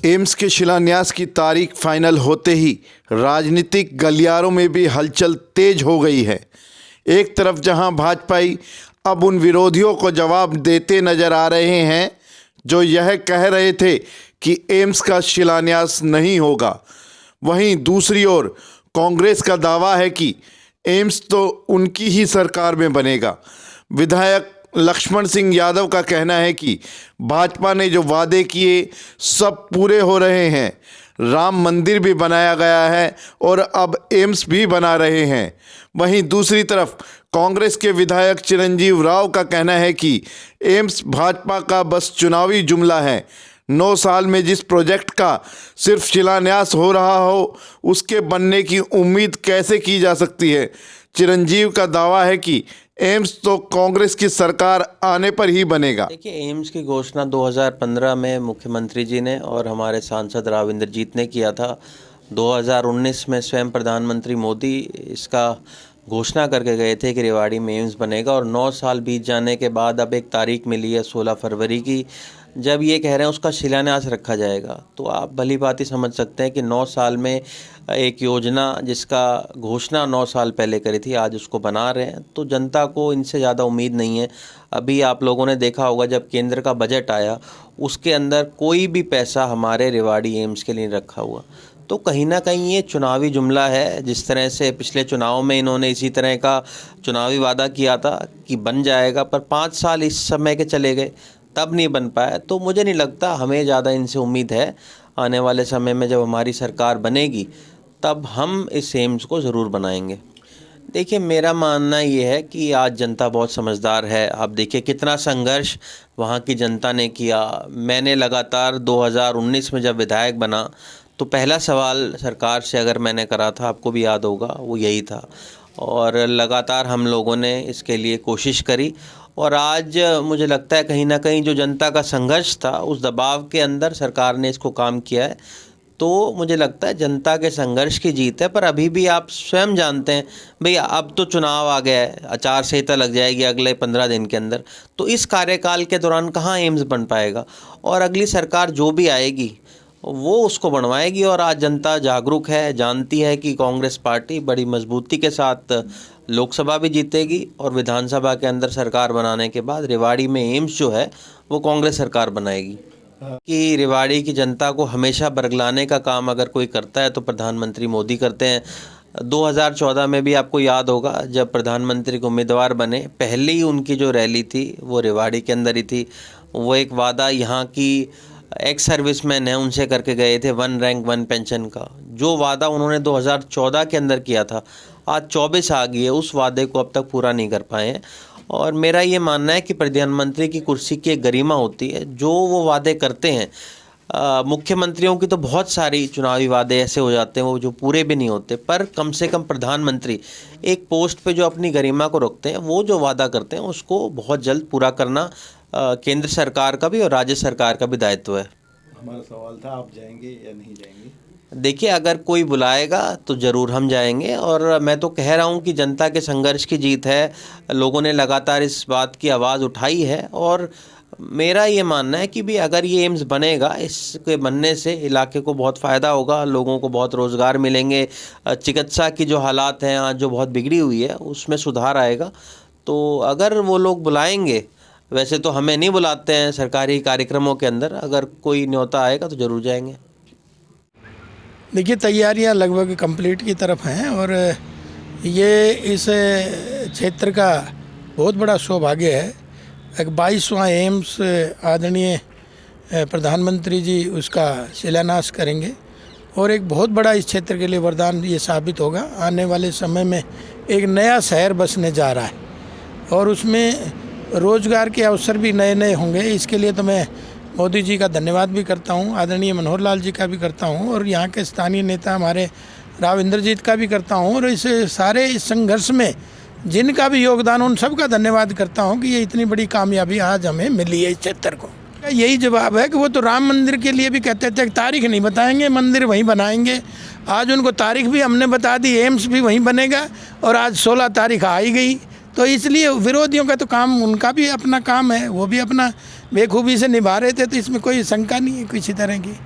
AIIMS के शिलान्यास की तारीख फाइनल होते ही राजनीतिक गलियारों में भी हलचल तेज हो गई है। एक तरफ जहां भाजपाई अब उन विरोधियों को जवाब देते नजर आ रहे हैं जो यह कह रहे थे कि एम्स का शिलान्यास नहीं होगा, वहीं दूसरी ओर कांग्रेस का दावा है कि एम्स तो उनकी ही सरकार में बनेगा। विधायक लक्ष्मण सिंह यादव का कहना है कि भाजपा ने जो वादे किए सब पूरे हो रहे हैं। राम मंदिर भी बनाया गया है और अब एम्स भी बना रहे हैं। वहीं दूसरी तरफ कांग्रेस के विधायक चिरंजीव राव का कहना है कि एम्स भाजपा का बस चुनावी जुमला है। 9 साल में जिस प्रोजेक्ट का सिर्फ शिलान्यास हो रहा हो, उसके बनने की उम्मीद कैसे की जा सकती है। चिरंजीव का दावा है कि एम्स तो कांग्रेस की सरकार आने पर ही बनेगा। देखिए, एम्स की घोषणा 2015 में मुख्यमंत्री जी ने और हमारे सांसद राव इंद्रजीत ने किया था। 2019 में स्वयं प्रधानमंत्री मोदी इसका घोषणा करके गए थे कि रेवाड़ी में एम्स बनेगा, और 9 साल बीत जाने के बाद अब एक तारीख मिली है 16 फरवरी की, जब ये कह रहे हैं उसका शिलान्यास रखा जाएगा। तो आप भली बात ही समझ सकते हैं कि 9 साल में एक योजना जिसका घोषणा 9 साल पहले करी थी, आज उसको बना रहे हैं, तो जनता को इनसे ज़्यादा उम्मीद नहीं है। अभी आप लोगों ने देखा होगा जब केंद्र का बजट आया, उसके अंदर कोई भी पैसा हमारे रेवाड़ी एम्स के लिए रखा हुआ। तो कहीं ना कहीं ये चुनावी जुमला है। जिस तरह से पिछले चुनाव में इन्होंने इसी तरह का चुनावी वादा किया था कि बन जाएगा, पर 5 साल इस समय के चले गए, तब नहीं बन पाया। तो मुझे नहीं लगता हमें ज़्यादा इनसे उम्मीद है। आने वाले समय में जब हमारी सरकार बनेगी तब हम इस एम्स को ज़रूर बनाएंगे। देखिए, मेरा मानना ये है कि आज जनता बहुत समझदार है। आप देखिए कितना संघर्ष वहाँ की जनता ने किया। मैंने लगातार 2019 में जब विधायक बना तो पहला सवाल सरकार से अगर मैंने करा था, आपको भी याद होगा, वो यही था, और लगातार हम लोगों ने इसके लिए कोशिश करी। और आज मुझे लगता है कहीं ना कहीं जो जनता का संघर्ष था, उस दबाव के अंदर सरकार ने इसको काम किया है। तो मुझे लगता है जनता के संघर्ष की जीत है। पर अभी भी आप स्वयं जानते हैं भैया, अब तो चुनाव आ गया है, आचार संहिता लग जाएगी अगले 15 दिन के अंदर, तो इस कार्यकाल के दौरान कहाँ एम्स बन पाएगा। और अगली सरकार जो भी आएगी वो उसको बनवाएगी। और आज जनता जागरूक है, जानती है कि कांग्रेस पार्टी बड़ी मजबूती के साथ लोकसभा भी जीतेगी, और विधानसभा के अंदर सरकार बनाने के बाद रेवाड़ी में एम्स जो है वो कांग्रेस सरकार बनाएगी। कि रेवाड़ी की जनता को हमेशा बरगलाने का काम अगर कोई करता है तो प्रधानमंत्री मोदी करते हैं। 2014 में भी आपको याद होगा जब प्रधानमंत्री के उम्मीदवार बने, पहली उनकी जो रैली थी वो रेवाड़ी के अंदर ही थी। वो एक वादा यहाँ की एक्स सर्विसमैन है उनसे करके गए थे, 1 रैंक 1 पेंशन का। जो वादा उन्होंने 2014 के अंदर किया था, आज 24 आ गई है, उस वादे को अब तक पूरा नहीं कर पाए हैं। और मेरा ये मानना है कि प्रधानमंत्री की कुर्सी की एक गरिमा होती है, जो वो वादे करते हैं। मुख्यमंत्रियों की तो बहुत सारी चुनावी वादे ऐसे हो जाते हैं वो जो पूरे भी नहीं होते, पर कम से कम प्रधानमंत्री एक पोस्ट पे जो अपनी गरिमा को रखते हैं, वो जो वादा करते हैं उसको बहुत जल्द पूरा करना केंद्र सरकार का भी और राज्य सरकार का भी दायित्व है। हमारा सवाल था, आप जाएंगे या नहीं जाएंगे? देखिए, अगर कोई बुलाएगा तो ज़रूर हम जाएंगे। और मैं तो कह रहा हूं कि जनता के संघर्ष की जीत है। लोगों ने लगातार इस बात की आवाज़ उठाई है, और मेरा ये मानना है कि भी अगर ये एम्स बनेगा, इसके बनने से इलाके को बहुत फ़ायदा होगा, लोगों को बहुत रोज़गार मिलेंगे, चिकित्सा की जो हालात हैं आज जो बहुत बिगड़ी हुई है उसमें सुधार आएगा। तो अगर वो लोग बुलाएंगे, वैसे तो हमें नहीं बुलाते हैं सरकारी कार्यक्रमों के अंदर, अगर कोई न्योता आएगा तो ज़रूर जाएंगे। देखिए, तैयारियां लगभग कंप्लीट की तरफ हैं, और ये इस क्षेत्र का बहुत बड़ा सौभाग्य है। एक 22वां एम्स आदरणीय प्रधानमंत्री जी उसका शिलान्यास करेंगे, और एक बहुत बड़ा इस क्षेत्र के लिए वरदान ये साबित होगा। आने वाले समय में एक नया शहर बसने जा रहा है, और उसमें रोज़गार के अवसर भी नए नए होंगे। इसके लिए तो मैं मोदी जी का धन्यवाद भी करता हूँ, आदरणीय मनोहर लाल जी का भी करता हूँ, और यहाँ के स्थानीय नेता हमारे राव इंद्रजीत का भी करता हूँ, और इस सारे इस संघर्ष में जिनका भी योगदान, उन सब का धन्यवाद करता हूँ कि ये इतनी बड़ी कामयाबी आज हमें मिली है इस क्षेत्र को। यही जवाब है कि वो तो राम मंदिर के लिए भी कहते थे तारीख नहीं बताएंगे, मंदिर वहीं बनाएंगे। आज उनको तारीख भी हमने बता दी, एम्स भी वहीं बनेगा, और आज 16 तारीख आ ही गई। तो इसलिए विरोधियों का तो काम, उनका भी अपना काम है, वो भी अपना बेखूबी से निभा रहे थे, तो इसमें कोई शंका नहीं है किसी तरह की।